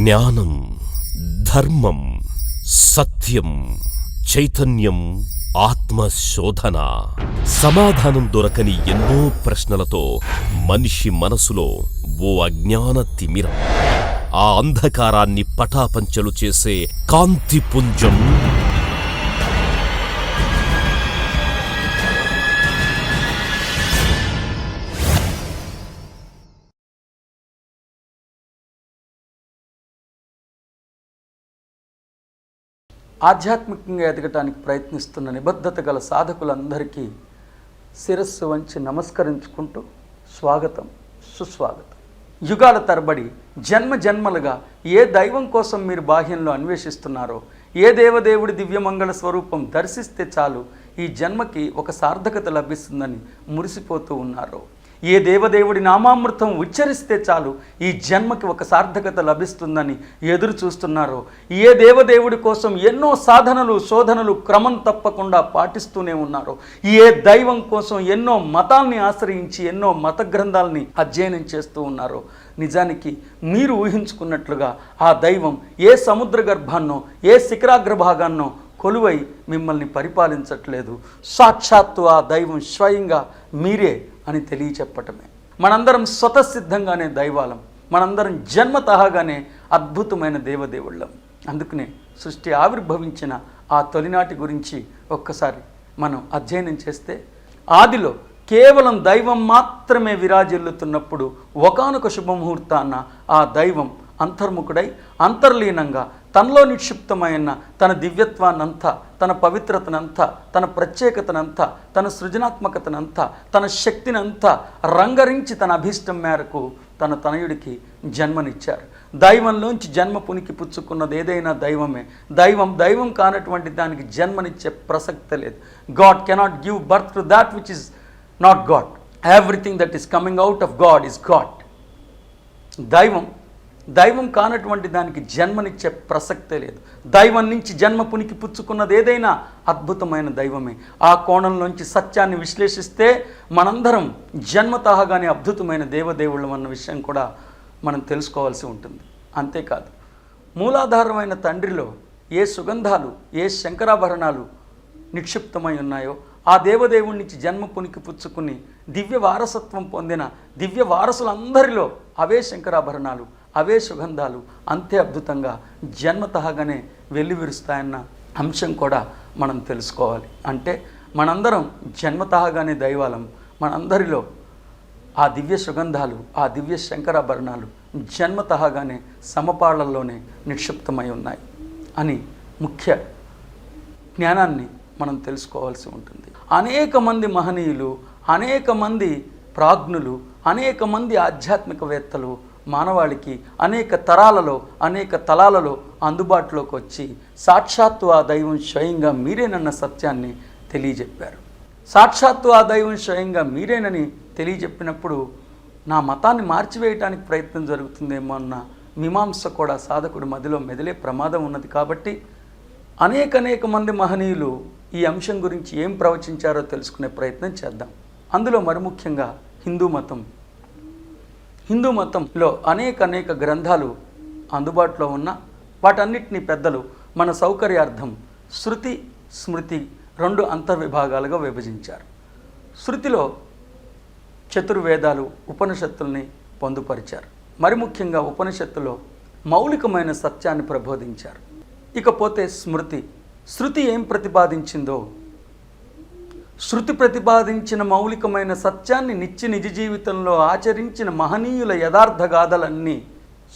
జ్ఞానం, ధర్మం, సత్యం, చైతన్యం, ఆత్మశోధన. సమాధానం దొరకని ఎన్నో ప్రశ్నలతో మనిషి మనసులో ఓ అజ్ఞాన తిమిరం. ఆ అంధకారాన్ని పటాపంచలు చేసే కాంతిపుంజం ఆధ్యాత్మికంగా ఎదగటానికి ప్రయత్నిస్తున్న నిబద్ధత గల సాధకులందరికీ శిరస్సు వంచి నమస్కరించుకుంటూ స్వాగతం, సుస్వాగతం. యుగాల తరబడి జన్మలుగా ఏ దైవం కోసం మీరు బాహ్యంలో అన్వేషిస్తున్నారో, ఏ దేవదేవుడి దివ్యమంగళ స్వరూపం దర్శిస్తే చాలు ఈ జన్మకి ఒక సార్థకత లభిస్తుందని మురిసిపోతూ ఉన్నారో, ఏ దేవదేవుడి నామామృతం ఉచ్చరిస్తే చాలు ఈ జన్మకి ఒక సార్థకత లభిస్తుందని ఎదురు చూస్తున్నారో, ఏ దేవదేవుడి కోసం ఎన్నో సాధనలు శోధనలు క్రమం తప్పకుండా పాటిస్తూనే ఉన్నారో, ఏ దైవం కోసం ఎన్నో మతాల్ని ఆశ్రయించి ఎన్నో మత గ్రంథాలని అధ్యయనం చేస్తూ ఉన్నారో, నిజానికి మీరు ఊహించుకున్నట్లుగా ఆ దైవం ఏ సముద్ర గర్భాన్నో ఏ శిఖరాగ్రభాగాన్నో కొలువై మిమ్మల్ని పరిపాలించట్లేదు. సాక్షాత్తు ఆ దైవం స్వయంగా మీరే అని తెలియచెప్పటమే. మనందరం స్వతసిద్ధంగానే దైవాలం, మనందరం జన్మతహాగానే అద్భుతమైన దేవదేవుళ్ళం. అందుకనే సృష్టి ఆవిర్భవించిన ఆ తొలినాటి గురించి ఒక్కసారి మనం అధ్యయనం చేస్తే, ఆదిలో కేవలం దైవం మాత్రమే విరాజిల్లుతున్నప్పుడు ఒకానొక శుభముహూర్తాన్న ఆ దైవం అంతర్ముఖుడై అంతర్లీనంగా తనలో నిక్షిప్తమైన తన దివ్యత్వాన్నంతా, తన పవిత్రతనంతా, తన ప్రత్యేకతనంతా, తన సృజనాత్మకతనంతా, తన శక్తినంతా రంగరించి తన అభీష్టం మేరకు తన తనయుడికి జన్మనిచ్చారు. దైవంలోంచి జన్మ పునికి పుచ్చుకున్నది ఏదైనా దైవమే. దైవం కానటువంటి దానికి జన్మనిచ్చే ప్రసక్తే లేదు. God cannot give birth to that which is not God. Everything that is coming out of God is God. దైవం కానటువంటి దానికి జన్మనిచ్చే ప్రసక్తే లేదు. దైవం నుంచి జన్మ పునికి పుచ్చుకున్నది ఏదైనా అద్భుతమైన దైవమే. ఆ కోణంలోంచి సత్యాన్ని విశ్లేషిస్తే మనందరం జన్మతహాగానే అద్భుతమైన దేవదేవుళ్ళం అన్న విషయం కూడా మనం తెలుసుకోవాల్సి ఉంటుంది. అంతేకాదు, మూలాధారమైన తండ్రిలో ఏ సుగంధాలు, ఏ శంకరాభరణాలు నిక్షిప్తమై ఉన్నాయో, ఆ దేవదేవుడి నుంచి జన్మ పునికి పుచ్చుకుని దివ్య వారసత్వం పొందిన దివ్య వారసులందరిలో అవే శంకరాభరణాలు, అవే సుగంధాలు అంతే అద్భుతంగా జన్మతహాగానే వెల్లివిరుస్తాయన్న అంశం కూడా మనం తెలుసుకోవాలి. అంటే మనందరం జన్మతహాగానే దైవాలం, మనందరిలో ఆ దివ్య సుగంధాలు, ఆ దివ్య శంకరాభరణాలు జన్మతహాగానే సమపాళ్లలోనే నిక్షిప్తమై ఉన్నాయి అని ముఖ్య జ్ఞానాన్ని మనం తెలుసుకోవాల్సి ఉంటుంది. అనేక మంది మహనీయులు, అనేక మంది ప్రాజ్ఞులు, అనేక మంది ఆధ్యాత్మికవేత్తలు మానవాళికి అనేక తరాలలో, అనేక తలాలలో అందుబాటులోకి వచ్చి సాక్షాత్తు ఆ దైవం స్వయంగా మీరేనన్న సత్యాన్ని తెలియజెప్పారు. సాక్షాత్తు ఆ దైవం స్వయంగా మీరేనని తెలియజెప్పినప్పుడు నా మతాన్ని మార్చివేయటానికి ప్రయత్నం జరుగుతుందేమో అన్న మీమాంస కూడా సాధకుడి మదిలో మెదిలే ప్రమాదం ఉన్నది. కాబట్టి అనేక మంది మహనీయులు ఈ అంశం గురించి ఏం ప్రవచించారో తెలుసుకునే ప్రయత్నం చేద్దాం. అందులో మరి ముఖ్యంగా హిందూ మతంలో అనేక గ్రంథాలు అందుబాటులో ఉన్న వాటన్నిటినీ పెద్దలు మన సౌకర్యార్థం శృతి, స్మృతి 2 అంతర్విభాగాలుగా విభజించారు. శృతిలో చతుర్వేదాలు, ఉపనిషత్తుల్ని పొందుపరిచారు. మరి ముఖ్యంగా ఉపనిషత్తులో మౌలికమైన సత్యాన్ని ప్రబోధించారు. ఇకపోతే శృతి ఏం ప్రతిపాదించిందో, శృతి ప్రతిపాదించిన మౌలికమైన సత్యాన్ని నిజ జీవితంలో ఆచరించిన మహనీయుల యథార్థ గాథలన్నీ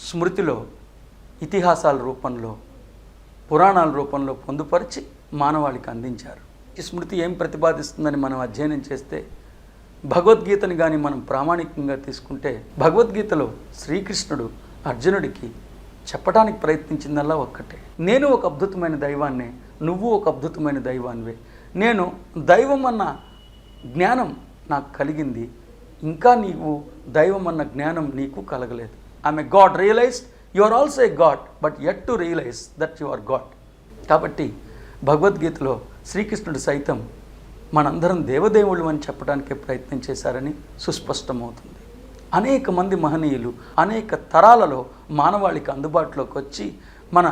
స్మృతిలో ఇతిహాసాల రూపంలో, పురాణాల రూపంలో పొందుపరిచి మానవాళికి అందించారు. ఈ స్మృతి ఏం ప్రతిపాదిస్తుందని మనం అధ్యయనం చేస్తే, భగవద్గీతని కానీ మనం ప్రామాణికంగా తీసుకుంటే, భగవద్గీతలో శ్రీకృష్ణుడు అర్జునుడికి చెప్పడానికి ప్రయత్నించిందల్లా ఒక్కటే: నేను ఒక అద్భుతమైన దైవాన్నే, నువ్వు ఒక అద్భుతమైన దైవాన్వే. నేను దైవం అన్న జ్ఞానం నాకు కలిగింది, ఇంకా నీవు దైవం అన్న జ్ఞానం నీకు కలగలేదు. I'm a god, realised you are also a god, but yet to realise that you are God. కాబట్టి భగవద్గీతలో శ్రీకృష్ణుడు సైతం మనందరం దేవదేవుళ్ళు అని చెప్పడానికే ప్రయత్నం చేశారని సుస్పష్టమవుతుంది. అనేక మంది మహనీయులు అనేక తరాలలో మానవాళికి అందుబాటులోకి వచ్చి మన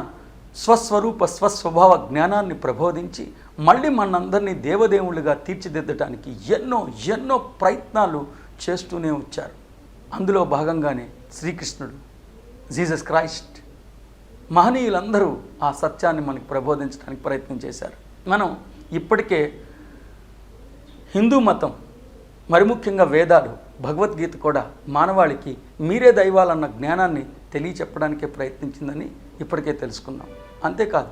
స్వస్వరూప స్వస్వభావ జ్ఞానాన్ని ప్రబోధించి మళ్ళీ మనందరినీ దేవదేవుళ్ళుగా తీర్చిదిద్దడానికి ఎన్నో ఎన్నో ప్రయత్నాలు చేస్తూనే వచ్చారు. అందులో భాగంగానే శ్రీకృష్ణుడు, జీసస్ క్రైస్ట్, మహనీయులందరూ ఆ సత్యాన్ని మనకు ప్రబోధించడానికి ప్రయత్నం చేశారు. మనం ఇప్పటికే హిందూ మతం, మరి ముఖ్యంగా వేదాలు, భగవద్గీత కూడా మానవాళికి మీరే దైవాలన్న జ్ఞానాన్ని తెలియచెప్పడానికే ప్రయత్నించిందని ఇప్పటికే తెలుసుకున్నాం. అంతేకాదు,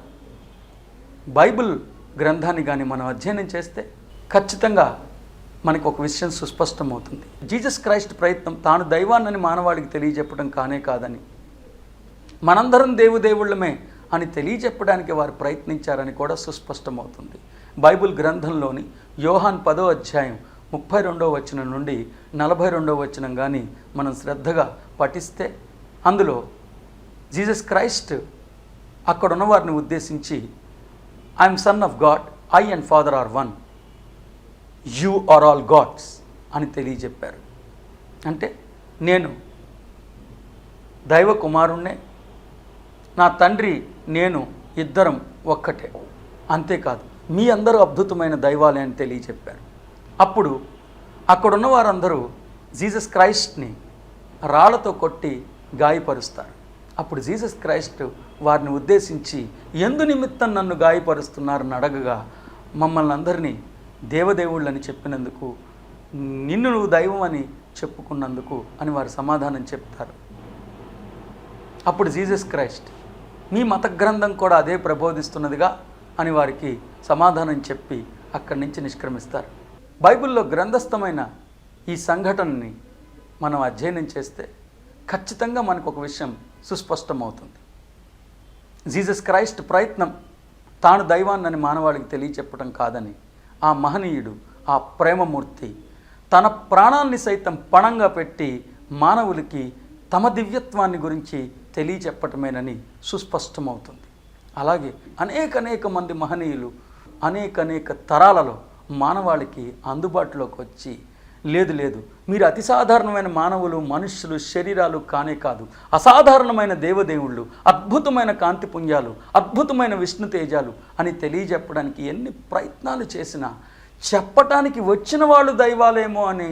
బైబిల్ గ్రంథాన్ని కానీ మనం అధ్యయనం చేస్తే ఖచ్చితంగా మనకు ఒక విషయం సుస్పష్టమవుతుంది. జీసస్ క్రైస్ట్ ప్రయత్నం తాను దైవాన్నని మానవాళికి తెలియజెప్పడం కానే కాదని, మనందరం దేవుళ్ళమే అని తెలియజెప్పడానికి వారు ప్రయత్నించారని కూడా సుస్పష్టమవుతుంది. బైబిల్ గ్రంథంలోని యోహాన్ 10వ అధ్యాయం 32వ వచనం నుండి 42వ వచనం కానీ మనం శ్రద్ధగా పఠిస్తే అందులో జీసస్ క్రైస్ట్ అక్కడున్న వారిని ఉద్దేశించి I'm son of God, I and father are one, you are all gods అని తెలియజెప్పారు. అంటే నేను దైవ కుమారుణ్ణే, నా తండ్రి నేను ఇద్దరం ఒక్కటే, అంతేకాదు మీ అందరూ అద్భుతమైన దైవాలే అని తెలియజెప్పారు. అప్పుడు అక్కడున్న వారందరూ జీసస్ క్రైస్ట్ని రాళ్లతో కొట్టి గాయపరుస్తారు. అప్పుడు జీసస్ క్రైస్ట్ వారిని ఉద్దేశించి ఎందు నిమిత్తం నన్ను గాయపరుస్తున్నారని అడగగా, మమ్మల్ని అందరినీ దేవదేవుళ్ళని చెప్పినందుకు, నిన్ను నువ్వు దైవం అని చెప్పుకున్నందుకు అని వారు సమాధానం చెప్తారు. అప్పుడు జీసస్ క్రైస్ట్ మీ మత గ్రంథం కూడా అదే ప్రబోధిస్తున్నదిగా అని వారికి సమాధానం చెప్పి అక్కడి నుంచి నిష్క్రమిస్తారు. బైబిల్లో గ్రంథస్థమైన ఈ సంఘటనని మనం అధ్యయనం చేస్తే ఖచ్చితంగా మనకు ఒక విషయం సుస్పష్టమవుతుంది. జీసస్ క్రైస్ట్ ప్రయత్నం తాను దైవాన్నని మానవాళికి తెలియచెప్పడం కాదని, ఆ మహనీయుడు, ఆ ప్రేమమూర్తి తన ప్రాణాన్ని సైతం పణంగా పెట్టి మానవులకి తమ దివ్యత్వాన్ని గురించి తెలియచెప్పటమేనని సుస్పష్టమవుతుంది. అలాగే అనేక మంది మహనీయులు అనేక తరాలలో మానవాళికి అందుబాటులోకి వచ్చి, లేదు మీరు అతి సాధారణమైన మానవులు, మనుష్యులు, శరీరాలు కానే కాదు, అసాధారణమైన దేవదేవుళ్ళు, అద్భుతమైన కాంతిపుంజాలు, అద్భుతమైన విష్ణు తేజాలు అని తెలియజెప్పడానికి ఎన్ని ప్రయత్నాలు చేసినా చెప్పటానికి వచ్చిన వాళ్ళు దైవాలేమో అని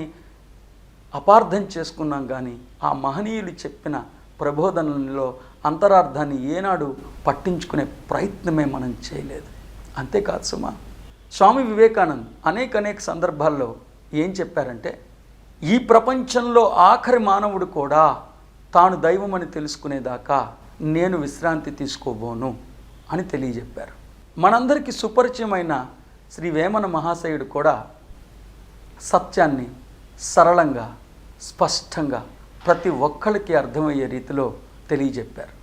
అపార్థం చేసుకున్నాం. కానీ ఆ మహనీయులు చెప్పిన ప్రబోధనలో అంతరార్థాన్ని ఏనాడు పట్టించుకునే ప్రయత్నమే మనం చేయలేదు. అంతేకాదు సుమా, స్వామి వివేకానంద్ అనేక సందర్భాల్లో ఏం చెప్పారంటే, ఈ ప్రపంచంలో ఆఖరి మానవుడు కూడా తాను దైవమని తెలుసుకునేదాకా నేను విశ్రాంతి తీసుకోబోను అని తెలియజెప్పారు. మనందరికీ సుపరిచయమైన శ్రీ వేమన మహాశయుడు కూడా సత్యాన్ని సరళంగా, స్పష్టంగా ప్రతి ఒక్కరికి అర్థమయ్యే రీతిలో తెలియజెప్పారు.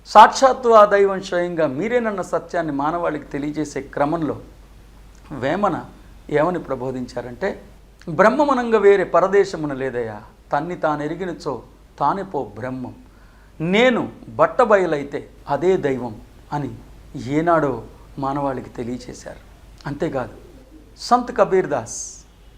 సాక్షాత్తు ఆ దైవం స్వయంగా మీరేనన్న సత్యాన్ని మానవాళికి తెలియజేసే క్రమంలో వేమన ఏమని ప్రబోధించారంటే, బ్రహ్మమనంగా వేరే పరదేశమున లేదయా, తన్ని తానెరిగినచో తానే పో బ్రహ్మం, నేను బట్టబయలైతే అదే దైవం అని ఏనాడో మానవాళికి తెలియచేశారు. అంతేకాదు, సంత్ కబీర్ దాస్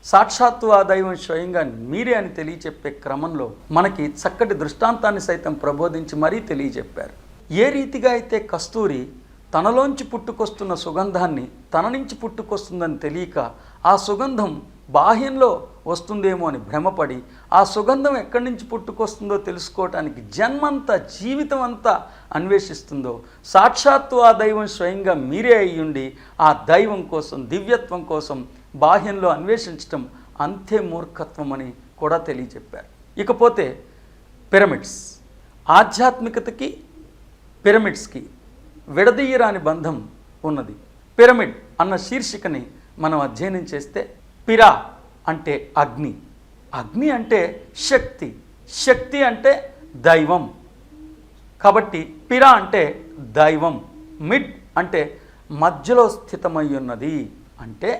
సాక్షాత్తు ఆ దైవం స్వయంగా మీరే అని తెలియచెప్పే క్రమంలో మనకి చక్కటి దృష్టాంతాన్ని సైతం ప్రబోధించి మరీ తెలియజెప్పారు. ఏ రీతిగా అయితే కస్తూరి తనలోంచి పుట్టుకొస్తున్న సుగంధాన్ని తన నుంచి పుట్టుకొస్తుందని తెలియక ఆ సుగంధం బాహ్యంలో వస్తుందేమో అని భ్రమపడి ఆ సుగంధం ఎక్కడి నుంచి పుట్టుకొస్తుందో తెలుసుకోవటానికి జన్మంతా, జీవితం అంతా అన్వేషిస్తుందో, సాక్షాత్తు ఆ దైవం స్వయంగా మీరే అయ్యుండి ఆ దైవం కోసం, దివ్యత్వం కోసం బాహ్యంలో అన్వేషించటం అంతే మూర్ఖత్వం అని కూడా తెలియజెప్పారు. ఇకపోతే పిరమిడ్స్, ఆధ్యాత్మికతకి పిరమిడ్స్కి విడదీయరాని బంధం ఉన్నది. పిరమిడ్ అన్న శీర్షికని మనం అధ్యయనం చేస్తే, పిరా అంటే అగ్ని, అగ్ని అంటే శక్తి, శక్తి అంటే దైవం. కాబట్టి పిరా అంటే దైవం, మిడ్ అంటే మధ్యలో స్థితమై ఉన్నది. అంటే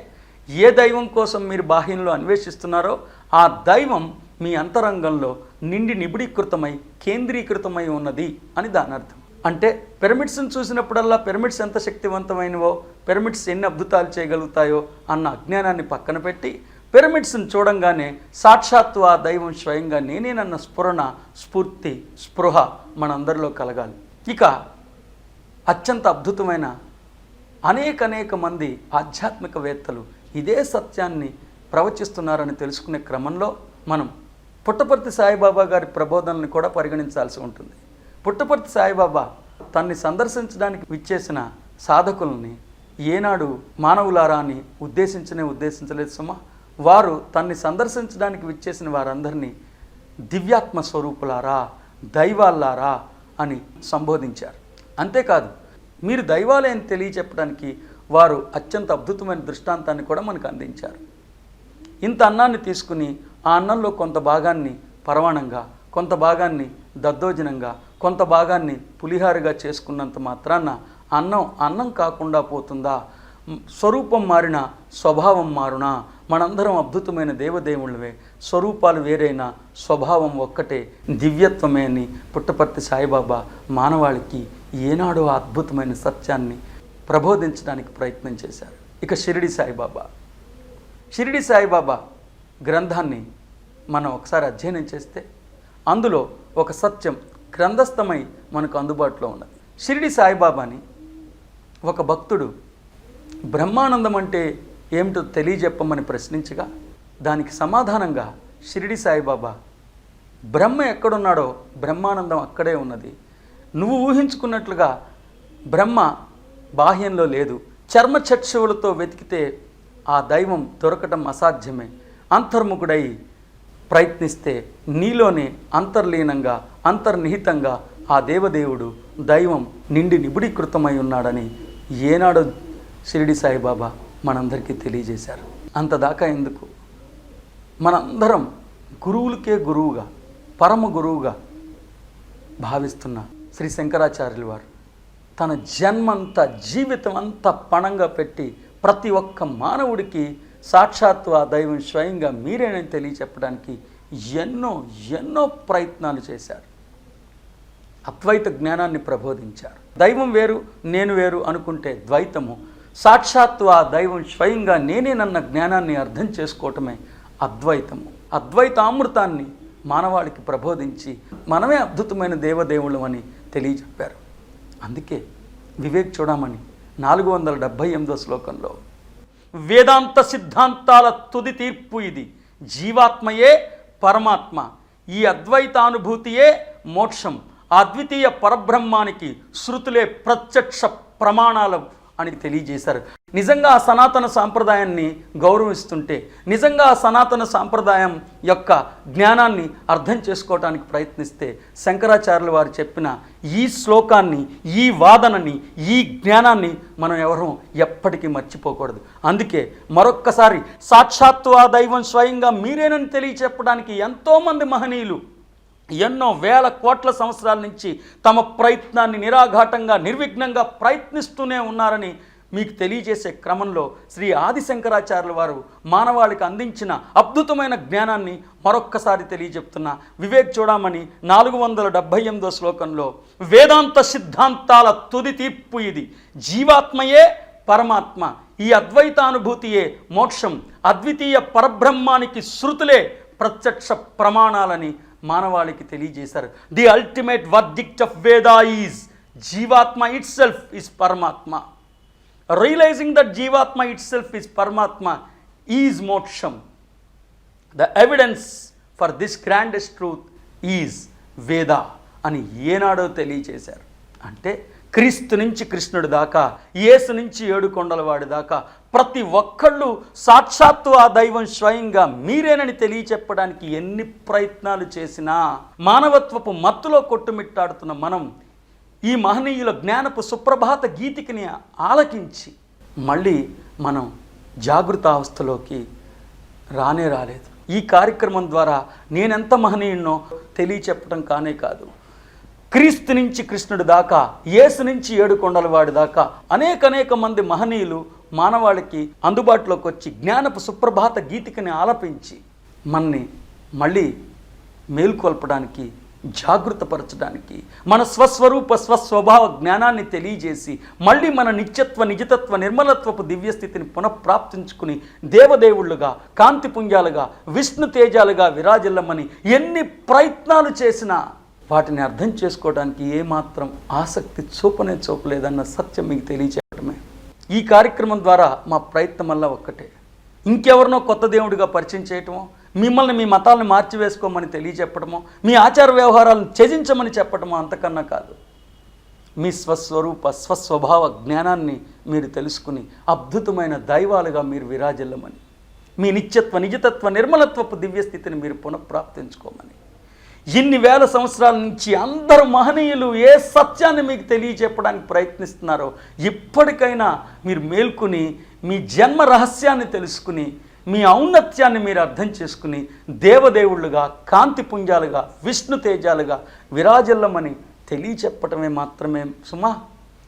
ఏ దైవం కోసం మీరు బాహ్యంలో అన్వేషిస్తున్నారో ఆ దైవం మీ అంతరంగంలో నిండి నిబిడీకృతమై కేంద్రీకృతమై ఉన్నది అని దాని అర్థం. అంటే పిరమిడ్స్ని చూసినప్పుడల్లా పిరమిడ్స్ ఎంత శక్తివంతమైనవో, పిరమిడ్స్ ఎన్ని అద్భుతాలు చేయగలుగుతాయో అన్న అజ్ఞానాన్ని పక్కన పెట్టి పిరమిడ్స్ని చూడంగానే సాక్షాత్తు ఆ దైవం స్వయంగా నేనేనన్న స్ఫూర్తి స్పృహ మనందరిలో కలగాలి. ఇక అత్యంత అద్భుతమైన అనేక మంది ఆధ్యాత్మికవేత్తలు ఇదే సత్యాన్ని ప్రవచిస్తున్నారని తెలుసుకునే క్రమంలో మనం పుట్టపర్తి సాయిబాబా గారి ప్రబోధనల్ని కూడా పరిగణించాల్సి ఉంటుంది. పుట్టపర్తి సాయిబాబా తన్ని సందర్శించడానికి విచ్చేసిన సాధకుల్ని ఏనాడు మానవులారా అని ఉద్దేశించలేదు సుమా. వారు తన్ని సందర్శించడానికి విచ్చేసిన వారందరినీ దివ్యాత్మ స్వరూపులారా, దైవాల్లారా అని సంబోధించారు. అంతేకాదు, మీరు దైవాలే అని తెలియచెప్పడానికి వారు అత్యంత అద్భుతమైన దృష్టాంతాన్ని కూడా మనకు అందించారు. ఇంత అన్నాన్ని తీసుకుని ఆ అన్నంలో కొంత భాగాన్ని పరమాణంగా, కొంత భాగాన్ని దద్దోజనంగా, కొంత భాగాన్ని పులిహారగా చేసుకున్నంత మాత్రాన అన్నం కాకుండా పోతుందా? స్వరూపం మారిన స్వభావం మారునా? మనందరం అద్భుతమైన దేవదేవుళ్ళవే, స్వరూపాలు వేరైనా స్వభావం ఒక్కటే, దివ్యత్వమే అని పుట్టపర్తి సాయిబాబా మానవాళికి ఏనాడో ఆ అద్భుతమైన సత్యాన్ని ప్రబోధించడానికి ప్రయత్నం చేశారు. ఇక షిరిడి సాయిబాబా గ్రంథాన్ని మనం ఒకసారి అధ్యయనం చేస్తే అందులో ఒక సత్యం గ్రంథస్థమై మనకు అందుబాటులో ఉన్నది. షిరిడి సాయిబాబాని ఒక భక్తుడు బ్రహ్మానందం అంటే ఏమిటో తెలియజెప్పమని ప్రశ్నించగా దానికి సమాధానంగా షిరిడి సాయిబాబా, బ్రహ్మ ఎక్కడున్నాడో బ్రహ్మానందం అక్కడే ఉన్నది. నువ్వు ఊహించుకున్నట్లుగా బ్రహ్మ బాహ్యంలో లేదు. చర్మచక్షువులతో వెతికితే ఆ దైవం దొరకటం అసాధ్యమే. అంతర్ముఖుడై ప్రయత్నిస్తే నీలోనే అంతర్లీనంగా, అంతర్నిహితంగా ఆ దేవదేవుడు, దైవం నిండి నిబిడీకృతమై ఉన్నాడని ఏనాడో షిరిడి సాయిబాబా మనందరికీ తెలియజేశారు. అంతదాకా ఎందుకు, మనందరం గురువులకే గురువుగా, పరమ గురువుగా భావిస్తున్న శ్రీ శంకరాచార్యుల వారు తన జన్మంతా, జీవితం అంతా పణంగా పెట్టి ప్రతి ఒక్క మానవుడికి సాక్షాత్తు ఆ దైవం స్వయంగా మీరేనని తెలియచెప్పడానికి ఎన్నో ప్రయత్నాలు చేశారు. అద్వైత జ్ఞానాన్ని ప్రబోధించారు. దైవం వేరు, నేను వేరు అనుకుంటే ద్వైతము. సాక్షాత్తు ఆ దైవం స్వయంగా నేనేనన్న జ్ఞానాన్ని అర్థం చేసుకోవటమే అద్వైతము. అద్వైతామృతాన్ని మానవాళికి ప్రబోధించి మనమే అద్భుతమైన దేవదేవుళ్ళం అని తెలియజెప్పారు. అందుకే వివేక్ చూడమని 478వ శ్లోకంలో వేదాంత సిద్ధాంతాల తుది తీర్పు ఇది, జీవాత్మయే పరమాత్మ, ఈ అద్వైతానుభూతియే మోక్షం, అద్వితీయ పరబ్రహ్మానికి శృతులే ప్రత్యక్ష ప్రమాణాలు అని తెలియజేశారు. నిజంగా ఆ సనాతన సాంప్రదాయాన్ని గౌరవిస్తుంటే, నిజంగా ఆ సనాతన సాంప్రదాయం యొక్క జ్ఞానాన్ని అర్థం చేసుకోవడానికి ప్రయత్నిస్తే శంకరాచార్యుల వారు చెప్పిన ఈ శ్లోకాన్ని, ఈ వాదనని, ఈ జ్ఞానాన్ని మనం ఎవరూ ఎప్పటికీ మర్చిపోకూడదు. అందుకే మరొక్కసారి సాక్షాత్తు ఆ దైవం స్వయంగా మీరేనని తెలియచెప్పడానికి ఎంతోమంది మహనీయులు ఎన్నో వేల కోట్ల సంవత్సరాల నుంచి తమ ప్రయత్నాన్ని నిరాఘాటంగా, నిర్విఘ్నంగా ప్రయత్నిస్తూనే ఉన్నారని మీకు తెలియజేసే క్రమంలో శ్రీ ఆదిశంకరాచార్యుల వారు మానవాళికి అందించిన అద్భుతమైన జ్ఞానాన్ని మరొక్కసారి తెలియజెప్తున్నా. వివేక్ చూడమని 478వ శ్లోకంలో వేదాంత సిద్ధాంతాల తుది తీర్పు ఇది, జీవాత్మయే పరమాత్మ, ఈ అద్వైతానుభూతియే మోక్షం, అద్వితీయ పరబ్రహ్మానికి శృతులే ప్రత్యక్ష ప్రమాణాలని మానవాళికి తెలియజేశారు. The ultimate verdict of Veda is జీవాత్మ ఇట్ సెల్ఫ్ ఈజ్ పరమాత్మ. రియలైజింగ్ దట్ జీవాత్మ ఇట్ సెల్ఫ్ ఈజ్ పరమాత్మ ఈజ్ మోక్షం. The evidence for this grandest truth is వేద అని ఏనాడో తెలియజేశారు. అంటే క్రీస్తు నుంచి కృష్ణుడి దాకా, యేసు నుంచి ఏడుకొండలవాడి దాకా ప్రతి ఒక్కళ్ళు సాక్షాత్తు ఆ దైవం స్వయంగా మీరేనని తెలియచెప్పడానికి ఎన్ని ప్రయత్నాలు చేసినా మానవత్వపు మత్తులో కొట్టుమిట్టాడుతున్న మనం ఈ మహనీయుల జ్ఞానపు సుప్రభాత గీతికని ఆలకించి మళ్ళీ మనం జాగృత అవస్థలోకి రాలేదు. ఈ కార్యక్రమం ద్వారా నేనెంత మహనీయున్నో తెలియచెప్పడం కానే కాదు, క్రీస్తు నుంచి కృష్ణుడి దాకా, యేసు నుంచి ఏడుకొండలవాడి దాకా అనేక మంది మహనీయులు మానవాళికి అందుబాటులోకి వచ్చి జ్ఞానపు సుప్రభాత గీతికని ఆలపించి మన్ని మళ్ళీ మేల్కొల్పడానికి జాగృతపరచడానికి, మన స్వస్వరూప స్వస్వభావ జ్ఞానాన్ని తెలియజేసి మళ్ళీ మన నిత్యత్వ నిజతత్వ నిర్మలత్వపు దివ్యస్థితిని పునఃప్రాప్తించుకుని దేవదేవుళ్ళుగా, కాంతిపుంజాలుగా, విష్ణు తేజాలుగా విరాజిల్లమని ఎన్ని ప్రయత్నాలు చేసినా వాటిని అర్థం చేసుకోవడానికి ఏమాత్రం ఆసక్తి చూపలేదన్న సత్యం మీకు తెలియచేయడమే. ఈ కార్యక్రమం ద్వారా మా ప్రయత్నం వల్ల ఒక్కటే, ఇంకెవరినో కొత్త దేవుడిగా పరిచయం చేయటమో, మిమ్మల్ని మీ మతాలను మార్చివేసుకోమని తెలియచెప్పడమో, మీ ఆచార వ్యవహారాలను త్యజించమని చెప్పడమో అంతకన్నా కాదు. మీ స్వస్వరూప స్వస్వభావ జ్ఞానాన్ని మీరు తెలుసుకుని అద్భుతమైన దైవాలుగా మీరు విరాజిల్లమని, మీ నిత్యత్వ నిజతత్వ నిర్మలత్వపు దివ్యస్థితిని మీరు పునఃప్రాప్తించుకోమని, ఇన్ని వేల సంవత్సరాల నుంచి అందరు మహనీయులు ఏ సత్యాన్ని మీకు తెలియచెప్పడానికి ప్రయత్నిస్తున్నారో ఇప్పటికైనా మీరు మేల్కొని మీ జన్మ రహస్యాన్ని తెలుసుకుని మీ ఔన్నత్యాన్ని మీరు అర్థం చేసుకుని దేవదేవుళ్ళుగా, కాంతిపుంజాలుగా, విష్ణు తేజాలుగా విరాజిల్లమని తెలియచెప్పటమే మాత్రమే సుమా.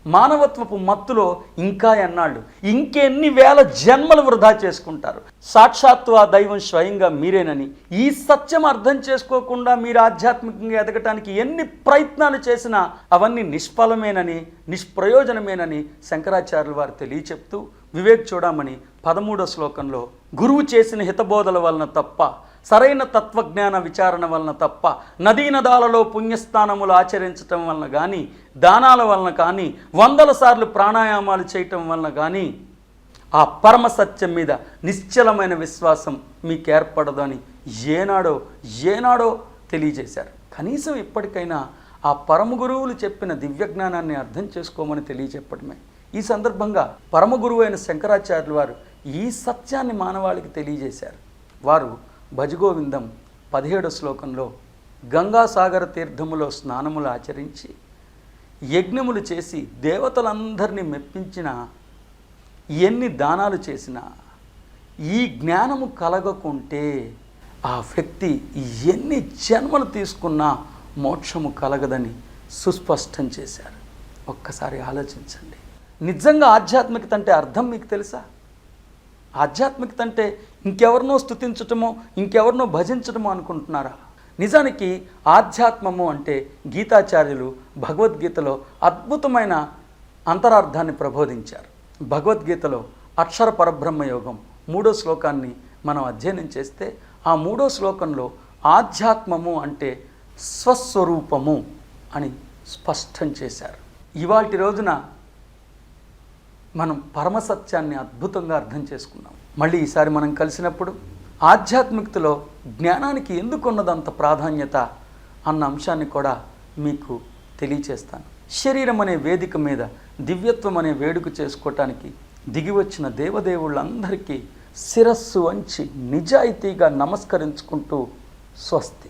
మానవత్వపు మత్తులో ఇంకా ఎన్నాళ్ళు, ఇంకెన్ని వేల జన్మలు వృధా చేసుకుంటారు. సాక్షాత్తు ఆ దైవం స్వయంగా మీరేనని ఈ సత్యం అర్థం చేసుకోకుండా మీరు ఆధ్యాత్మికంగా ఎదగటానికి ఎన్ని ప్రయత్నాలు చేసినా అవన్నీ నిష్ఫలమేనని, నిష్ప్రయోజనమేనని శంకరాచార్యుల వారు తెలియచెప్తూ వివేక్ చూడమని 13వ శ్లోకంలో గురువు చేసిన హితబోధల వలన తప్ప, సరైన తత్వజ్ఞాన విచారణ వలన తప్ప, నదీనదాలలో పుణ్యస్థానములు ఆచరించటం వలన కానీ, దానాల వలన కానీ, 100 సార్లు ప్రాణాయామాలు చేయటం వలన కానీ ఆ పరమ సత్యం మీద నిశ్చలమైన విశ్వాసం మీకు ఏర్పడదని ఏనాడో తెలియజేశారు. కనీసం ఇప్పటికైనా ఆ పరమ గురువులు చెప్పిన దివ్యజ్ఞానాన్ని అర్థం చేసుకోమని తెలియచెప్పడమే. ఈ సందర్భంగా పరమ గురువు అయిన శంకరాచార్యులు వారు ఈ సత్యాన్ని మానవాళికి తెలియజేశారు. వారు భజగోవిందం 17వ శ్లోకంలో గంగాసాగర తీర్థములో స్నానములు ఆచరించి యజ్ఞములు చేసి దేవతలందరినీ మెప్పించిన, ఎన్ని దానాలు చేసినా ఈ జ్ఞానము కలగకుంటే ఆ వ్యక్తి ఎన్ని జన్మలు తీసుకున్నా మోక్షము కలగదని సుస్పష్టం చేశారు. ఒక్కసారి ఆలోచించండి. నిజంగా ఆధ్యాత్మికత అంటే అర్థం మీకు తెలుసా? ఆధ్యాత్మికత అంటే ఇంకెవరినో స్తుతించటమో, ఇంకెవరినో భజించటమో అనుకుంటున్నారా? నిజానికి ఆధ్యాత్మము అంటే గీతాచార్యులు భగవద్గీతలో అద్భుతమైన అంతరార్థాన్ని ప్రబోధించారు. భగవద్గీతలో అక్షర పరబ్రహ్మ యోగం 3వ శ్లోకాన్ని మనం అధ్యయనం చేస్తే ఆ 3వ శ్లోకంలో ఆధ్యాత్మము అంటే స్వస్వరూపము అని స్పష్టం చేశారు. ఇవాల్టి రోజున మనం పరమసత్యాన్ని అద్భుతంగా అర్థం చేసుకున్నాం. మళ్ళీ ఈసారి మనం కలిసినప్పుడు ఆధ్యాత్మికతలో జ్ఞానానికి ఎందుకున్నదంత ప్రాధాన్యత అన్న అంశాన్ని కూడా మీకు తెలియచేస్తాను. శరీరం అనే వేదిక మీద దివ్యత్వం అనే వేడుక చేసుకోవటానికి దిగివచ్చిన దేవదేవుళ్ళందరికీ శిరస్సు వంచి నిజాయితీగా నమస్కరించుకుంటూ స్వస్తి.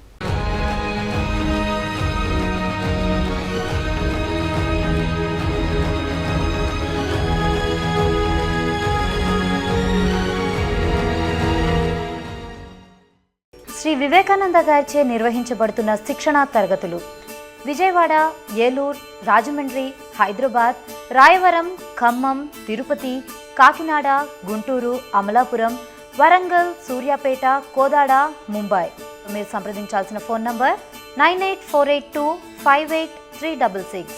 శ్రీ వివేకానంద గారిచే నిర్వహించబడుతున్న శిక్షణా తరగతులు విజయవాడ, ఏలూరు, రాజమండ్రి, హైదరాబాద్, రాయవరం, ఖమ్మం, తిరుపతి, కాకినాడ, గుంటూరు, అమలాపురం, వరంగల్, సూర్యాపేట, కోదాడ, ముంబై. మీరు సంప్రదించాల్సిన ఫోన్ నంబర్ 9848258366.